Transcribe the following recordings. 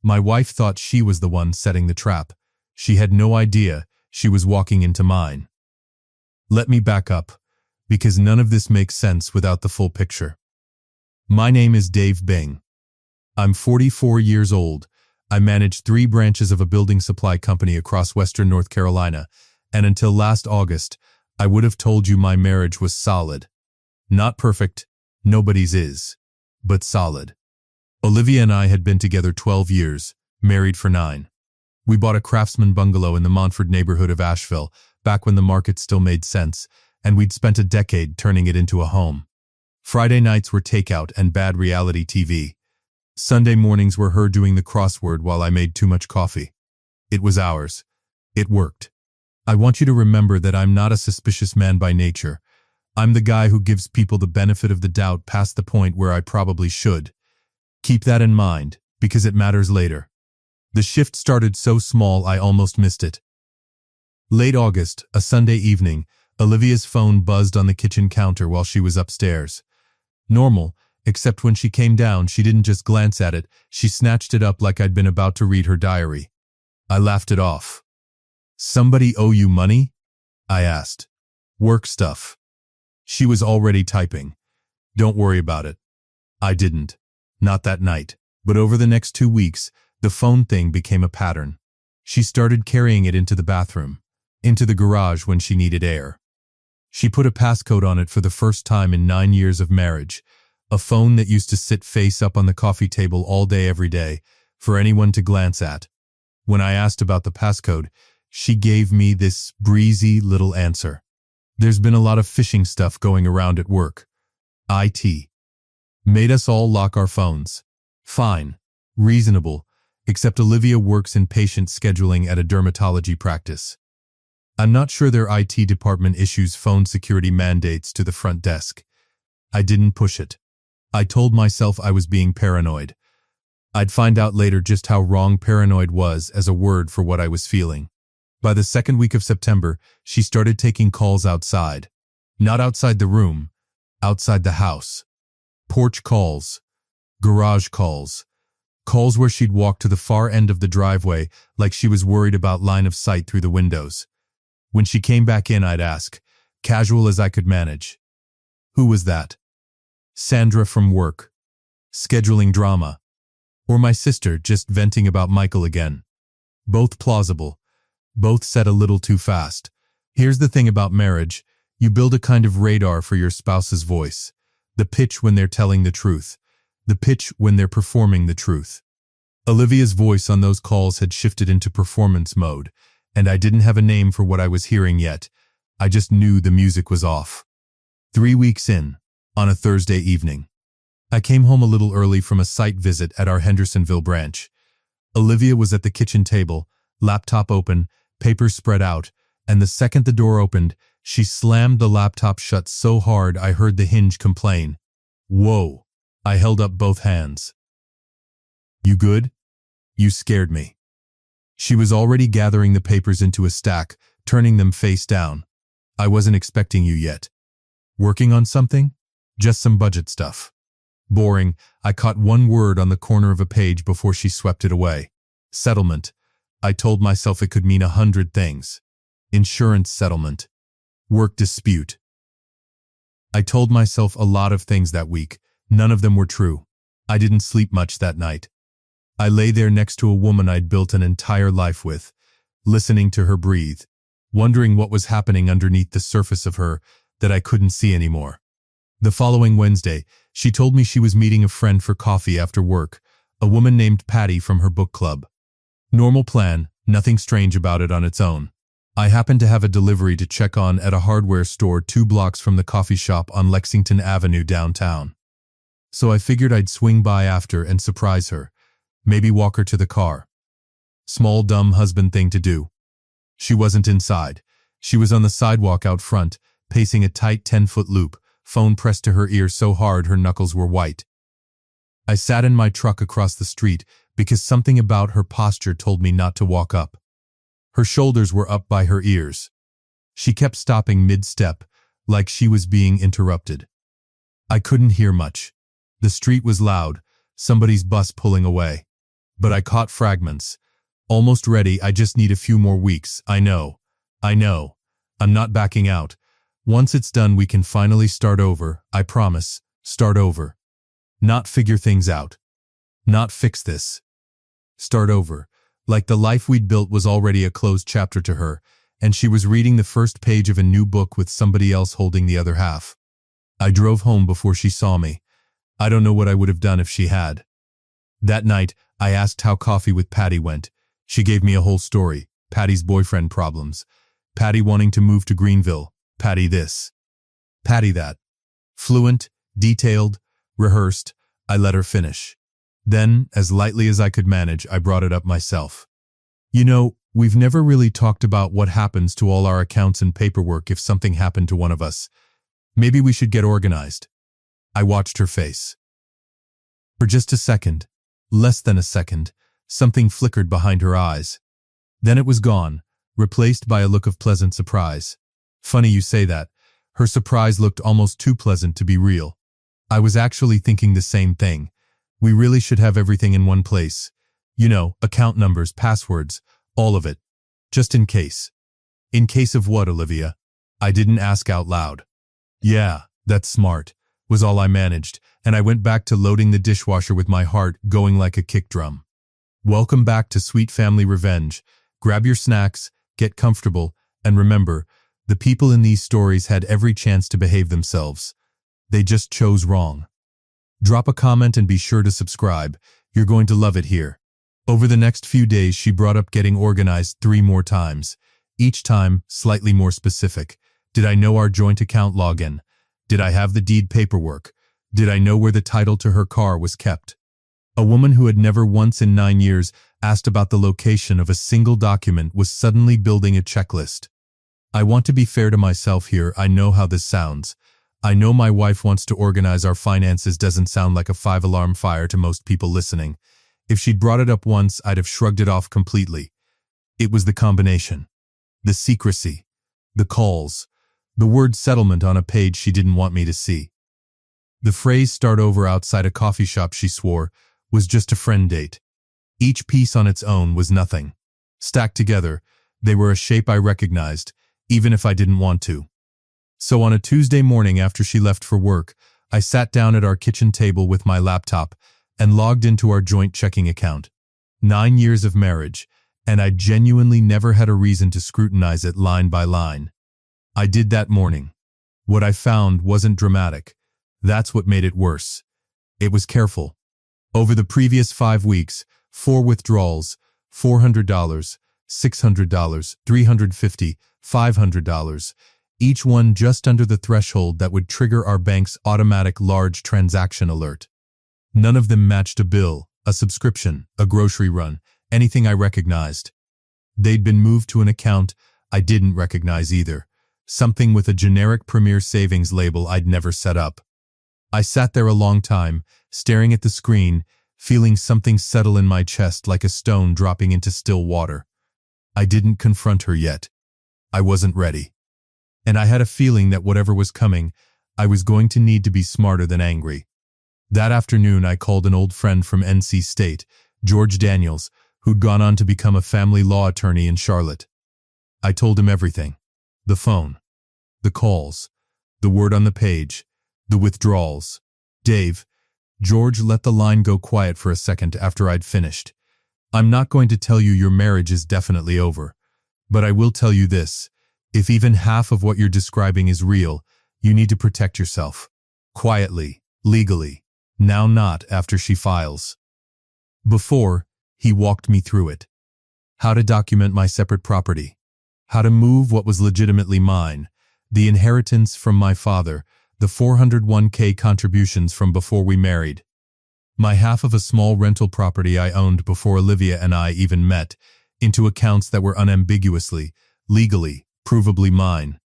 My wife thought she was the one setting the trap. She had no idea she was walking into mine. Let me back up, because none of this makes sense without the full picture. My name is Dave Bing. I'm 44 years old. I manage 3 branches of a building supply company across western North Carolina, and until last August, I would have told you my marriage was solid. Not perfect, nobody's is, but solid. Olivia and I had been together 12 years, married for 9. We bought a craftsman bungalow in the Montford neighborhood of Asheville, back when the market still made sense, and we'd spent a decade turning it into a home. Friday nights were takeout and bad reality TV. Sunday mornings were her doing the crossword while I made too much coffee. It was ours. It worked. I want you to remember that I'm not a suspicious man by nature. I'm the guy who gives people the benefit of the doubt past the point where I probably should. Keep that in mind, because it matters later. The shift started so small I almost missed it. Late August, a Sunday evening, Olivia's phone buzzed on the kitchen counter while she was upstairs. Normal, except when she came down, she didn't just glance at it, she snatched it up like I'd been about to read her diary. I laughed it off. "Somebody owe you money?" I asked. "Work stuff." She was already typing. "Don't worry about it." I didn't. Not that night. But over the next 2 weeks, the phone thing became a pattern. She started carrying it into the bathroom, into the garage when she needed air. She put a passcode on it for the first time in 9 years of marriage, a phone that used to sit face up on the coffee table all day every day, for anyone to glance at. When I asked about the passcode, she gave me this breezy little answer. "There's been a lot of phishing stuff going around at work. IT. Made us all lock our phones." Fine. Reasonable. Except Olivia works in patient scheduling at a dermatology practice. I'm not sure their IT department issues phone security mandates to the front desk. I didn't push it. I told myself I was being paranoid. I'd find out later just how wrong paranoid was as a word for what I was feeling. By the second week of September, she started taking calls outside. Not outside the room, outside the house. Porch calls. Garage calls. Calls where she'd walk to the far end of the driveway like she was worried about line of sight through the windows. When she came back in, I'd ask, casual as I could manage, "Who was that?" Sandra from work. Scheduling drama. Or my sister just venting about Michael again. Both plausible. Both said a little too fast. Here's the thing about marriage. You build a kind of radar for your spouse's voice. The pitch when they're telling the truth. The pitch when they're performing the truth. Olivia's voice on those calls had shifted into performance mode, and I didn't have a name for what I was hearing yet. I just knew the music was off. 3 weeks in, on a Thursday evening, I came home a little early from a site visit at our Hendersonville branch. Olivia was at the kitchen table, laptop open, papers spread out, and the second the door opened, she slammed the laptop shut so hard I heard the hinge complain. "Whoa." I held up both hands. "You good?" "You scared me." She was already gathering the papers into a stack, turning them face down. "I wasn't expecting you yet." "Working on something?" "Just some budget stuff." Boring. I caught one word on the corner of a page before she swept it away. Settlement. I told myself it could mean 100 things. Insurance settlement. Work dispute. I told myself a lot of things that week. None of them were true. I didn't sleep much that night. I lay there next to a woman I'd built an entire life with, listening to her breathe, wondering what was happening underneath the surface of her that I couldn't see anymore. The following Wednesday, she told me she was meeting a friend for coffee after work, a woman named Patty from her book club. Normal plan, nothing strange about it on its own. I happened to have a delivery to check on at a hardware store 2 blocks from the coffee shop on Lexington Avenue downtown. So I figured I'd swing by after and surprise her, maybe walk her to the car. Small dumb husband thing to do. She wasn't inside. She was on the sidewalk out front, pacing a tight 10-foot loop, phone pressed to her ear so hard her knuckles were white. I sat in my truck across the street because something about her posture told me not to walk up. Her shoulders were up by her ears. She kept stopping mid-step, like she was being interrupted. I couldn't hear much. The street was loud, somebody's bus pulling away. but I caught fragments. Almost ready, I just need a few more weeks. I know. I'm not backing out. Once it's done, we can finally start over. I promise. Start over. Not figure things out. Not fix this. Start over. Like the life we'd built was already a closed chapter to her, and she was reading the first page of a new book with somebody else holding the other half. I drove home before she saw me. I don't know what I would have done if she had. That night, I asked how coffee with Patty went. She gave me a whole story. Patty's boyfriend problems. Patty wanting to move to Greenville. Patty this. Patty that. Fluent, detailed, rehearsed. I let her finish. Then, as lightly as I could manage, I brought it up myself. You know, we've never really talked about what happens to all our accounts and paperwork if something happened to one of us. Maybe we should get organized. I watched her face. For just a second, less than a second, something flickered behind her eyes. Then it was gone, replaced by a look of pleasant surprise. Funny you say that. Her surprise looked almost too pleasant to be real. I was actually thinking the same thing. We really should have everything in one place. You know, account numbers, passwords, all of it. Just in case. In case of what, Olivia? I didn't ask out loud. Yeah, that's smart, was all I managed, and I went back to loading the dishwasher with my heart going like a kick drum. Welcome back to Sweet Family Revenge. Grab your snacks, get comfortable, and remember, the people in these stories had every chance to behave themselves. They just chose wrong. Drop a comment and be sure to subscribe. You're going to love it here. Over the next few days, she brought up getting organized 3 more times. Each time, slightly more specific. Did I know our joint account login? Did I have the deed paperwork? Did I know where the title to her car was kept? A woman who had never once in 9 years asked about the location of a single document was suddenly building a checklist. I want to be fair to myself here. I know how this sounds. I know my wife wants to organize our finances doesn't sound like a 5-alarm fire to most people listening. If she'd brought it up once, I'd have shrugged it off completely. It was the combination. The secrecy. The calls. The word settlement on a page she didn't want me to see. The phrase start over outside a coffee shop, she swore, was just a friend date. Each piece on its own was nothing. Stacked together, they were a shape I recognized, even if I didn't want to. So on a Tuesday morning after she left for work, I sat down at our kitchen table with my laptop and logged into our joint checking account. 9 years of marriage, and I genuinely never had a reason to scrutinize it line by line. I did that morning. What I found wasn't dramatic. That's what made it worse. It was careful. Over the previous 5 weeks, 4 withdrawals, $400, $600, $350, $500, each one just under the threshold that would trigger our bank's automatic large transaction alert. None of them matched a bill, a subscription, a grocery run, anything I recognized. They'd been moved to an account I didn't recognize either, something with a generic Premier Savings label I'd never set up. I sat there a long time, staring at the screen, feeling something settle in my chest like a stone dropping into still water. I didn't confront her yet. I wasn't ready. And I had a feeling that whatever was coming, I was going to need to be smarter than angry. That afternoon, I called an old friend from NC State, George Daniels, who'd gone on to become a family law attorney in Charlotte. I told him everything. The phone, the calls, the word on the page, the withdrawals. Dave, George let the line go quiet for a second after I'd finished. I'm not going to tell you your marriage is definitely over, but I will tell you this. If even half of what you're describing is real, you need to protect yourself. Quietly, legally. Now not after she files. Before, he walked me through it. How to document my separate property. How to move what was legitimately mine. The inheritance from my father. The 401k contributions from before we married. My half of a small rental property I owned before Olivia and I even met, into accounts that were unambiguously, legally, provably mine.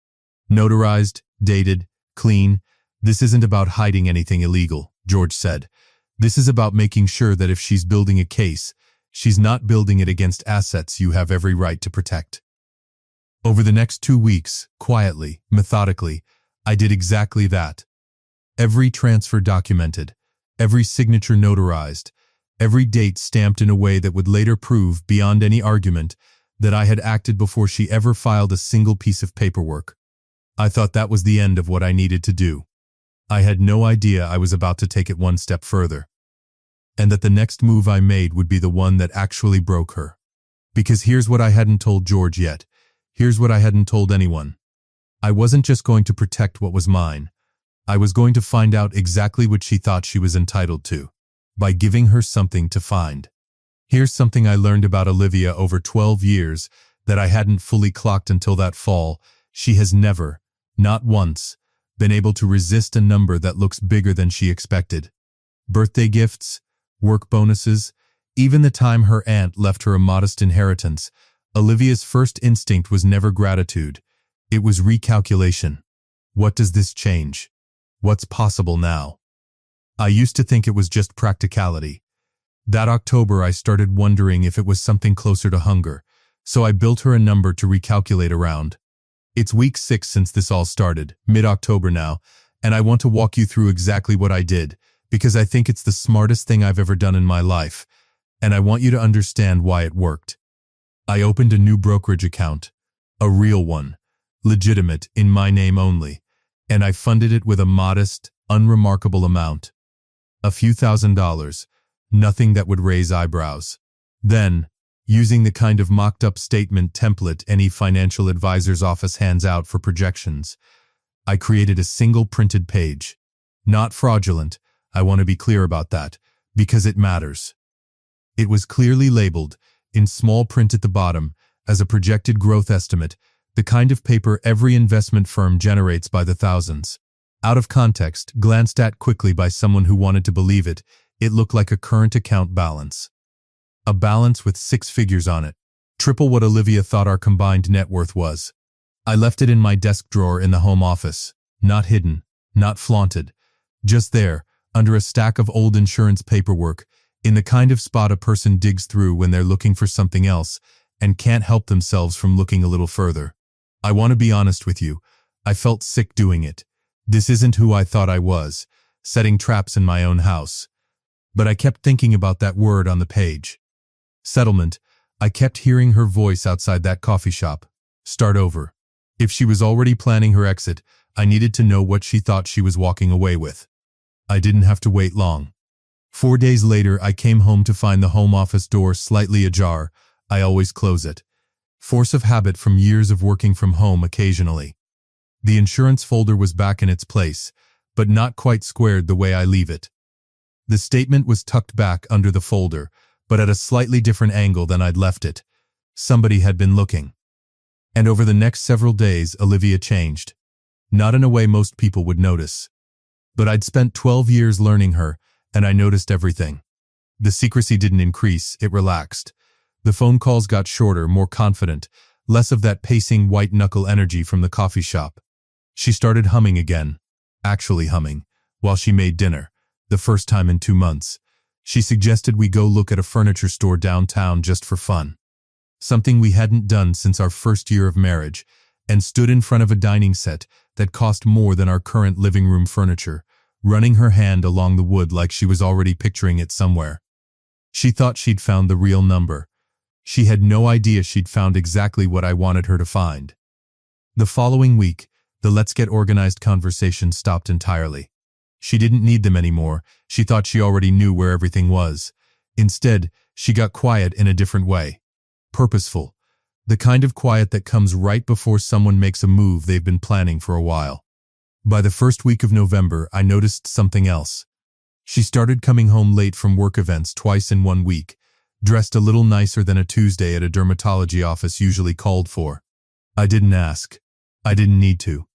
Notarized, dated, clean. This isn't about hiding anything illegal, George said. This is about making sure that if she's building a case, she's not building it against assets you have every right to protect. Over the next 2 weeks, quietly, methodically, I did exactly that. Every transfer documented, every signature notarized, Every date stamped in a way that would later prove, beyond any argument, that I had acted before she ever filed a single piece of paperwork. I thought that was the end of what I needed to do. I had no idea I was about to take it one step further, and that the next move I made would be the one that actually broke her. Because here's what I hadn't told George yet. Here's what I hadn't told anyone. I wasn't just going to protect what was mine. I was going to find out exactly what she thought she was entitled to, by giving her something to find. Here's something I learned about Olivia over 12 years that I hadn't fully clocked until that fall. She has never, not once, been able to resist a number that looks bigger than she expected. Birthday gifts, work bonuses, even the time her aunt left her a modest inheritance, Olivia's first instinct was never gratitude. It was recalculation. What does this change? What's possible now? I used to think it was just practicality. That October I started wondering if it was something closer to hunger, so I built her a number to recalculate around. It's week 6 since this all started, mid-October now, and I want to walk you through exactly what I did, because I think it's the smartest thing I've ever done in my life, and I want you to understand why it worked. I opened a new brokerage account, a real one, legitimate, in my name only, and I funded it with a modest, unremarkable amount. A few $1,000s, nothing that would raise eyebrows. Then, using the kind of mocked-up statement template any financial advisor's office hands out for projections, I created a single printed page. Not fraudulent, I want to be clear about that, because it matters. It was clearly labeled, in small print at the bottom, as a projected growth estimate, the kind of paper every investment firm generates by the thousands. Out of context, glanced at quickly by someone who wanted to believe it, it looked like a current account balance. A balance with 6 figures on it, triple what Olivia thought our combined net worth was. I left it in my desk drawer in the home office, not hidden, not flaunted, just there, under a stack of old insurance paperwork, in the kind of spot a person digs through when they're looking for something else and can't help themselves from looking a little further. I want to be honest with you, I felt sick doing it. This isn't who I thought I was, setting traps in my own house. But I kept thinking about that word on the page. Settlement. I kept hearing her voice outside that coffee shop. Start over. If she was already planning her exit, I needed to know what she thought she was walking away with. I didn't have to wait long. 4 days later, I came home to find the home office door slightly ajar. I always close it. Force of habit from years of working from home occasionally. The insurance folder was back in its place, but not quite squared the way I leave it. The statement was tucked back under the folder, but at a slightly different angle than I'd left it. Somebody had been looking. And over the next several days, Olivia changed. Not in a way most people would notice. But I'd spent 12 years learning her, and I noticed everything. The secrecy didn't increase, it relaxed. The phone calls got shorter, more confident, less of that pacing white-knuckle energy from the coffee shop. She started humming again, actually humming, while she made dinner, the first time in 2 months. She suggested we go look at a furniture store downtown just for fun. Something we hadn't done since our first year of marriage, and stood in front of a dining set that cost more than our current living room furniture, running her hand along the wood like she was already picturing it somewhere. She thought she'd found the real number. She had no idea she'd found exactly what I wanted her to find. The following week, the let's get organized conversation stopped entirely. She didn't need them anymore. She thought she already knew where everything was. Instead, she got quiet in a different way. Purposeful. The kind of quiet that comes right before someone makes a move they've been planning for a while. By the first week of November, I noticed something else. She started coming home late from work events twice in 1 week, dressed a little nicer than a Tuesday at a dermatology office usually called for. I didn't ask. I didn't need to.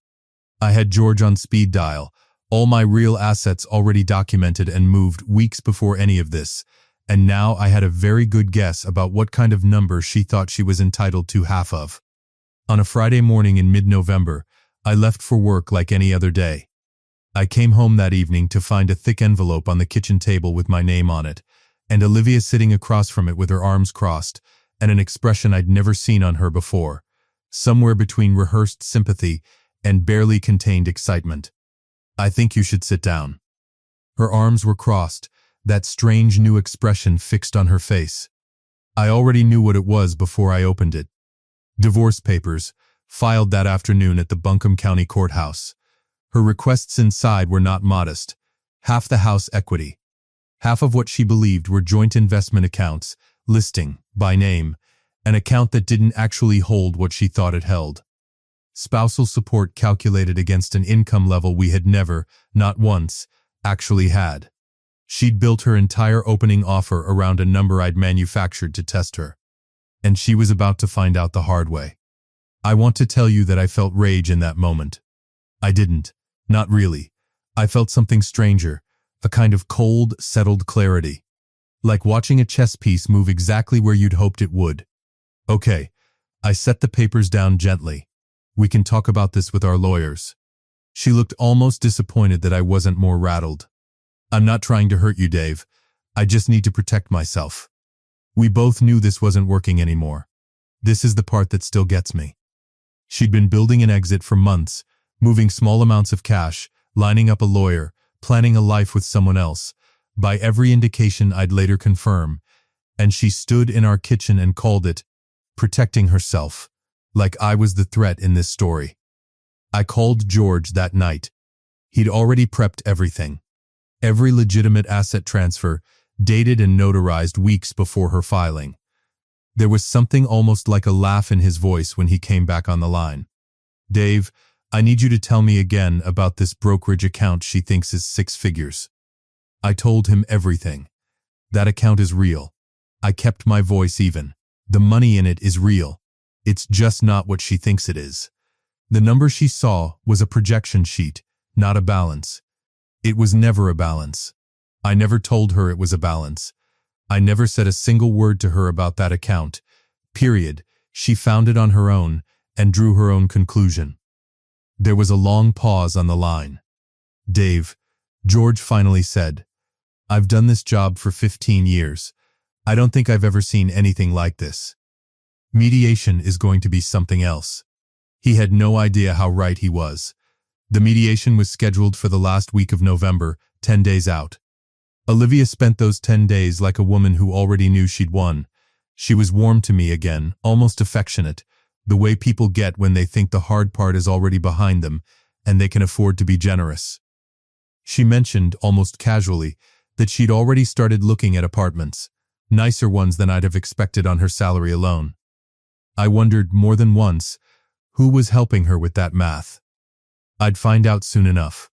I had George on speed dial, all my real assets already documented and moved weeks before any of this, and now I had a very good guess about what kind of number she thought she was entitled to half of. On a Friday morning in mid-November, I left for work like any other day. I came home that evening to find a thick envelope on the kitchen table with my name on it, and Olivia sitting across from it with her arms crossed, and an expression I'd never seen on her before, somewhere between rehearsed sympathy and barely contained excitement. I think you should sit down. Her arms were crossed, that strange new expression fixed on her face. I already knew what it was before I opened it. Divorce papers, filed that afternoon at the Buncombe County Courthouse. Her requests inside were not modest. Half the house equity. Half of what she believed were joint investment accounts, listing, by name, an account that didn't actually hold what she thought it held. Spousal support calculated against an income level we had never, not once, actually had. She'd built her entire opening offer around a number I'd manufactured to test her. And she was about to find out the hard way. I want to tell you that I felt rage in that moment. I didn't. Not really. I felt something stranger, a kind of cold, settled clarity. Like watching a chess piece move exactly where you'd hoped it would. Okay, I set the papers down gently. We can talk about this with our lawyers. She looked almost disappointed that I wasn't more rattled. I'm not trying to hurt you, Dave. I just need to protect myself. We both knew this wasn't working anymore. This is the part that still gets me. She'd been building an exit for months, moving small amounts of cash, lining up a lawyer, planning a life with someone else, by every indication I'd later confirm, and she stood in our kitchen and called it, protecting herself, like I was the threat in this story. I called George that night. He'd already prepped everything. Every legitimate asset transfer, dated and notarized weeks before her filing. There was something almost like a laugh in his voice when he came back on the line. Dave, I need you to tell me again about this brokerage account she thinks is 6 figures. I told him everything. That account is real. I kept my voice even. The money in it is real. It's just not what she thinks it is. The number she saw was a projection sheet, not a balance. It was never a balance. I never told her it was a balance. I never said a single word to her about that account. Period. She found it on her own and drew her own conclusion. There was a long pause on the line. Dave, George finally said, I've done this job for 15 years. I don't think I've ever seen anything like this. Mediation is going to be something else. He had no idea how right he was. The mediation was scheduled for the last week of November, 10 days out. Olivia spent those 10 days like a woman who already knew she'd won. She was warm to me again, almost affectionate, the way people get when they think the hard part is already behind them and they can afford to be generous. She mentioned, almost casually, that she'd already started looking at apartments, nicer ones than I'd have expected on her salary alone. I wondered more than once who was helping her with that math. I'd find out soon enough.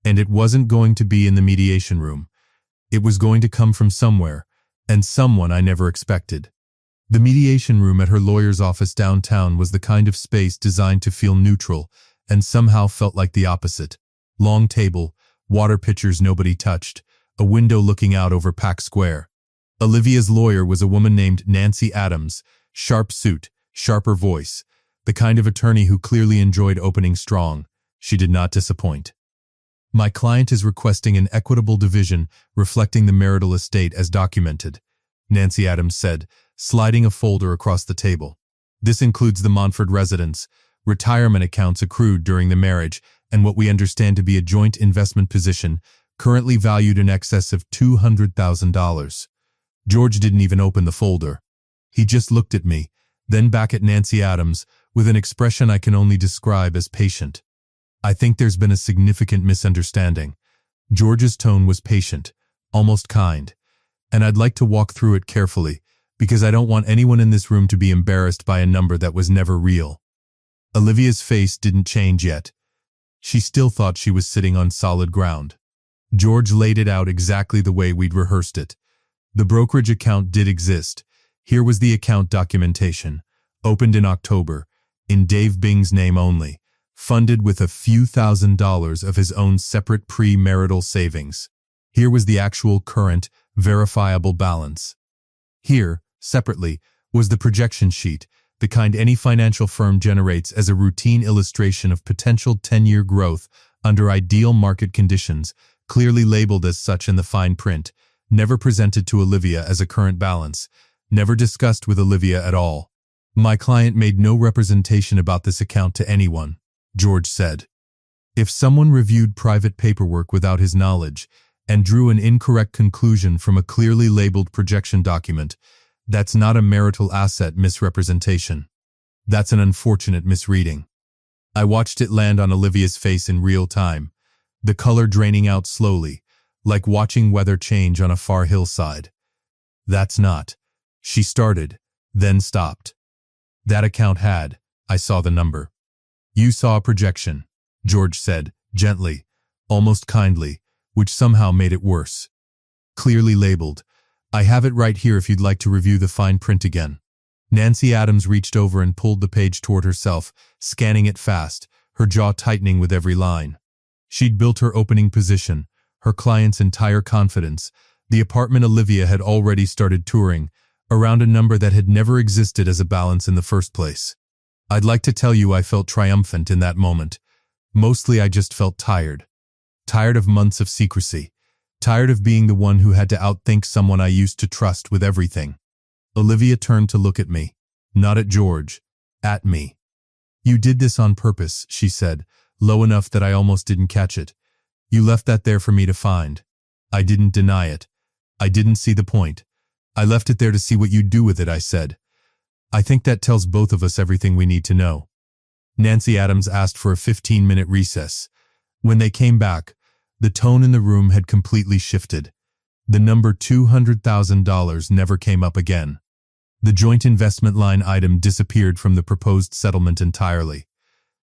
And it wasn't going to be in the mediation room. It was going to come from somewhere, and someone I never expected. The mediation room at her lawyer's office downtown was the kind of space designed to feel neutral, and somehow felt like the opposite. Long table, water pitchers nobody touched, a window looking out over Pack Square. Olivia's lawyer was a woman named Nancy Adams, sharp suit, sharper voice, the kind of attorney who clearly enjoyed opening strong. She did not disappoint. My client is requesting an equitable division reflecting the marital estate as documented, Nancy Adams said, sliding a folder across the table. This includes the Montford residence, retirement accounts accrued during the marriage, and what we understand to be a joint investment position, currently valued in excess of $200,000. George didn't even open the folder. He just looked at me, then back at Nancy Adams, with an expression I can only describe as patient. I think there's been a significant misunderstanding. George's tone was patient, almost kind, and I'd like to walk through it carefully because I don't want anyone in this room to be embarrassed by a number that was never real. Olivia's face didn't change yet. She still thought she was sitting on solid ground. George laid it out exactly the way we'd rehearsed it. The brokerage account did exist. Here was the account documentation, opened in October, in Dave Bing's name only, funded with a few $1,000s of his own separate pre-marital savings. Here was the actual current, verifiable balance. Here, separately, was the projection sheet, the kind any financial firm generates as a routine illustration of potential 10-year growth under ideal market conditions, clearly labeled as such in the fine print, never presented to Olivia as a current balance, never discussed with Olivia at all. My client made no representation about this account to anyone, George said. If someone reviewed private paperwork without his knowledge, and drew an incorrect conclusion from a clearly labeled projection document. That's not a marital asset misrepresentation. That's an unfortunate misreading. I watched it land on Olivia's face in real time, the color draining out slowly, like watching weather change on a far hillside. That's not. She started, then stopped. That account had, I saw the number. You saw a projection, George said, gently, almost kindly, which somehow made it worse. Clearly labeled. I have it right here if you'd like to review the fine print again. Nancy Adams reached over and pulled the page toward herself, scanning it fast, her jaw tightening with every line. She'd built her opening position, her client's entire confidence. The apartment Olivia had already started touring, around a number that had never existed as a balance in the first place. I'd like to tell you I felt triumphant in that moment. Mostly I just felt tired. Tired of months of secrecy. Tired of being the one who had to outthink someone I used to trust with everything. Olivia turned to look at me. Not at George. At me. You did this on purpose, she said, low enough that I almost didn't catch it. You left that there for me to find. I didn't deny it. I didn't see the point. I left it there to see what you'd do with it, I said. I think that tells both of us everything we need to know. Nancy Adams asked for a 15-minute recess. When they came back, the tone in the room had completely shifted. The number $200,000 never came up again. The joint investment line item disappeared from the proposed settlement entirely.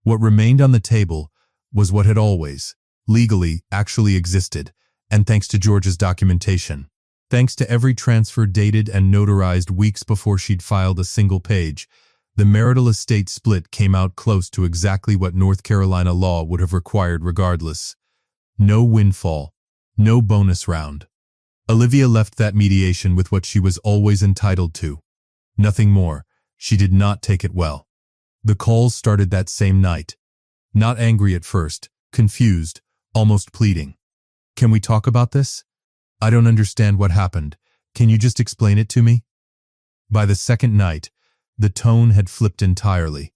What remained on the table was what had always, legally, actually existed, and thanks to George's documentation. Thanks to every transfer dated and notarized weeks before she'd filed a single page, the marital estate split came out close to exactly what North Carolina law would have required regardless. No windfall, no bonus round. Olivia left that mediation with what she was always entitled to. Nothing more. She did not take it well. The calls started that same night. Not angry at first, confused, almost pleading. Can we talk about this? I don't understand what happened. Can you just explain it to me? By the second night, the tone had flipped entirely.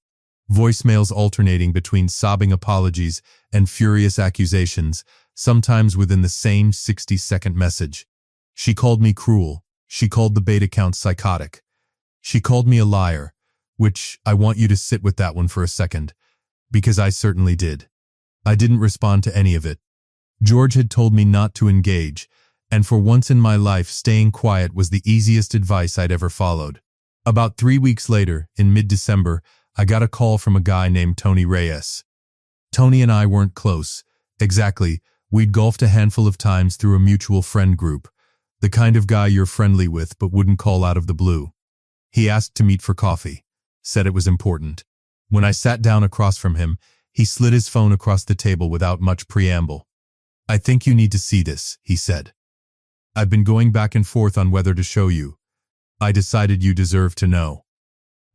Voicemails alternating between sobbing apologies and furious accusations, sometimes within the same 60-second message. She called me cruel. She called the bait account psychotic. She called me a liar, which I want you to sit with that one for a second, because I certainly did. I didn't respond to any of it. George had told me not to engage, and for once in my life staying quiet was the easiest advice I'd ever followed. About 3 weeks later, in mid-December, I got a call from a guy named Tony Reyes. Tony and I weren't close. Exactly, we'd golfed a handful of times through a mutual friend group, the kind of guy you're friendly with but wouldn't call out of the blue. He asked to meet for coffee, said it was important. When I sat down across from him, he slid his phone across the table without much preamble. I think you need to see this, he said. I've been going back and forth on whether to show you. I decided you deserve to know.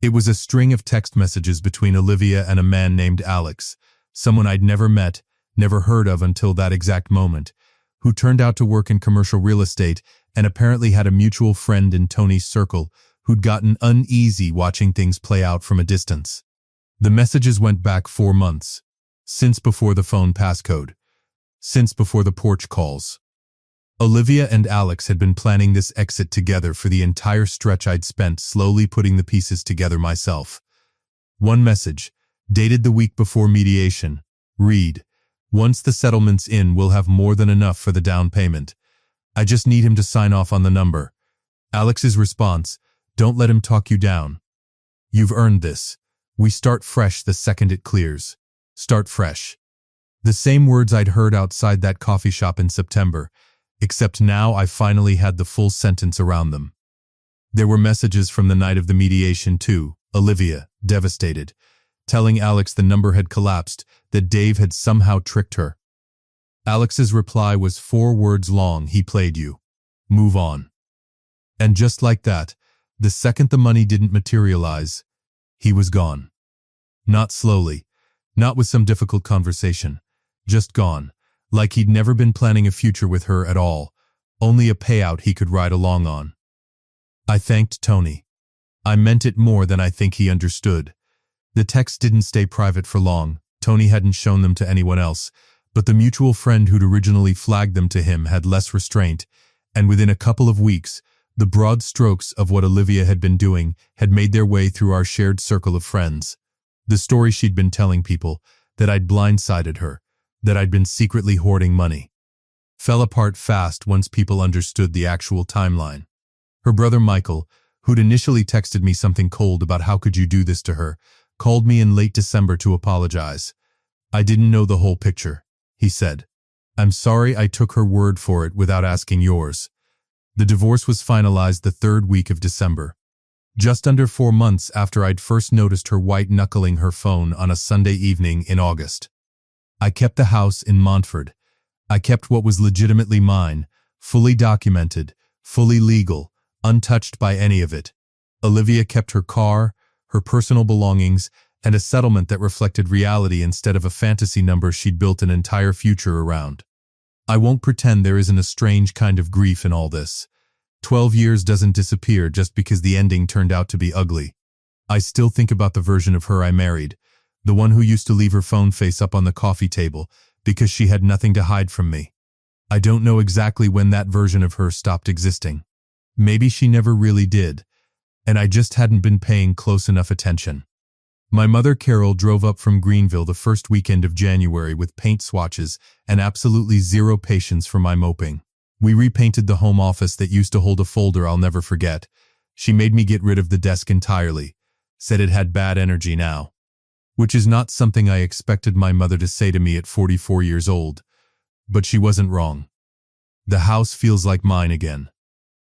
It was a string of text messages between Olivia and a man named Alex, someone I'd never met, never heard of until that exact moment, who turned out to work in commercial real estate and apparently had a mutual friend in Tony's circle who'd gotten uneasy watching things play out from a distance. The messages went back 4 months, since before the phone passcode, since before the porch calls. Olivia and Alex had been planning this exit together for the entire stretch I'd spent slowly putting the pieces together myself. One message, dated the week before mediation, read, "Once the settlement's in, we'll have more than enough for the down payment. I just need him to sign off on the number." Alex's response, "Don't let him talk you down. You've earned this. We start fresh the second it clears. Start fresh." The same words I'd heard outside that coffee shop in September, except now I finally had the full sentence around them. There were messages from the night of the mediation too, Olivia, devastated, telling Alex the number had collapsed, that Dave had somehow tricked her. Alex's reply was 4 words long: "He played you. Move on." And just like that, the second the money didn't materialize, he was gone. Not slowly, not with some difficult conversation, just gone, like he'd never been planning a future with her at all, only a payout he could ride along on. I thanked Tony. I meant it more than I think he understood. The texts didn't stay private for long. Tony hadn't shown them to anyone else, But the mutual friend who'd originally flagged them to him had less restraint, and within a couple of weeks, the broad strokes of what Olivia had been doing had made their way through our shared circle of friends. The story she'd been telling people, that I'd blindsided her, that I'd been secretly hoarding money, fell apart fast once people understood the actual timeline. Her brother Michael, who'd initially texted me something cold about how could you do this to her, called me in late December to apologize. I didn't know the whole picture, he said. I'm sorry I took her word for it without asking yours. The divorce was finalized the third week of December, just under 4 months after I'd first noticed her white-knuckling her phone on a Sunday evening in August. I kept the house in Montford. I kept what was legitimately mine, fully documented, fully legal, untouched by any of it. Olivia kept her car, her personal belongings, and a settlement that reflected reality instead of a fantasy number she'd built an entire future around. I won't pretend there isn't a strange kind of grief in all this. 12 years doesn't disappear just because the ending turned out to be ugly. I still think about the version of her I married, the one who used to leave her phone face up on the coffee table because she had nothing to hide from me. I don't know exactly when that version of her stopped existing. Maybe she never really did, and I just hadn't been paying close enough attention. My mother Carol drove up from Greenville the first weekend of January with paint swatches and absolutely zero patience for my moping. We repainted the home office that used to hold a folder I'll never forget. She made me get rid of the desk entirely, said it had bad energy now. Which is not something I expected my mother to say to me at 44 years old. But she wasn't wrong. The house feels like mine again.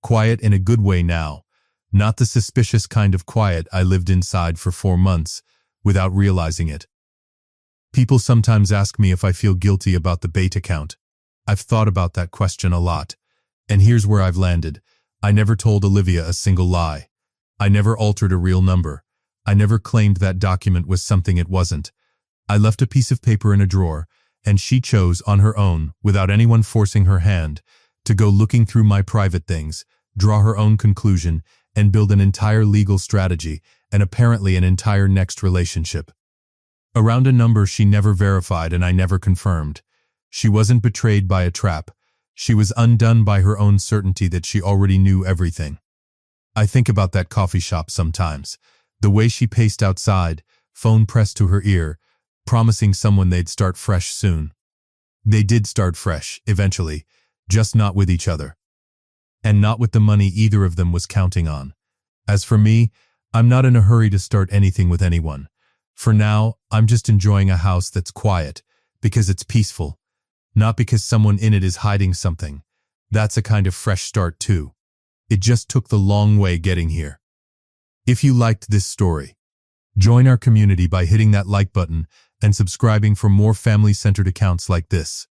Quiet in a good way now, not the suspicious kind of quiet I lived inside for 4 months, without realizing it. People sometimes ask me if I feel guilty about the bait account. I've thought about that question a lot, and here's where I've landed. I never told Olivia a single lie. I never altered a real number. I never claimed that document was something it wasn't. I left a piece of paper in a drawer, and she chose on her own, without anyone forcing her hand, to go looking through my private things, draw her own conclusion, and build an entire legal strategy, and apparently an entire next relationship. Around a number she never verified and I never confirmed. She wasn't betrayed by a trap. She was undone by her own certainty that she already knew everything. I think about that coffee shop sometimes. The way she paced outside, phone pressed to her ear, promising someone they'd start fresh soon. They did start fresh, eventually, just not with each other. And not with the money either of them was counting on. As for me, I'm not in a hurry to start anything with anyone. For now, I'm just enjoying a house that's quiet, because it's peaceful, not because someone in it is hiding something. That's a kind of fresh start too. It just took the long way getting here. If you liked this story, join our community by hitting that like button and subscribing for more family-centered accounts like this.